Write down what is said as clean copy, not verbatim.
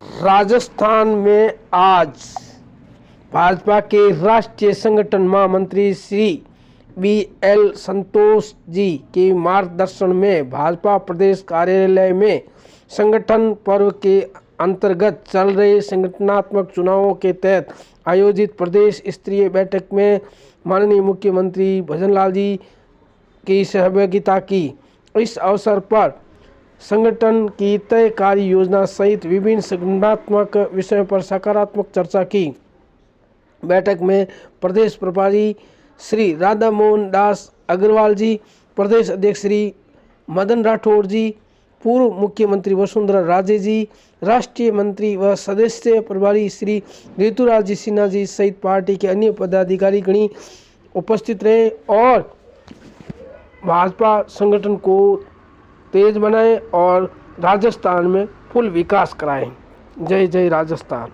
राजस्थान में आज भाजपा के राष्ट्रीय संगठन महामंत्री श्री BL संतोष जी के मार्गदर्शन में भाजपा प्रदेश कार्यालय में संगठन पर्व के अंतर्गत चल रहे संगठनात्मक चुनावों के तहत आयोजित प्रदेश स्तरीय बैठक में माननीय मुख्यमंत्री भजनलाल जी की सहभागिता की। इस अवसर पर संगठन की तय कार्य योजना सहित विभिन्न संगठनात्मक विषयों पर सकारात्मक चर्चा की। बैठक में प्रदेश प्रभारी श्री राधा मोहन दास अग्रवाल जी, प्रदेश अध्यक्ष श्री मदन राठौड़ जी, पूर्व मुख्यमंत्री वसुंधरा राजे जी, राष्ट्रीय मंत्री व सदस्य प्रभारी श्री ऋतुराज जी सिन्हा जी सहित पार्टी के अन्य पदाधिकारी गणी उपस्थित रहे और भाजपा संगठन को तेज बनाएं और राजस्थान में फुल विकास कराएं। जय जय राजस्थान।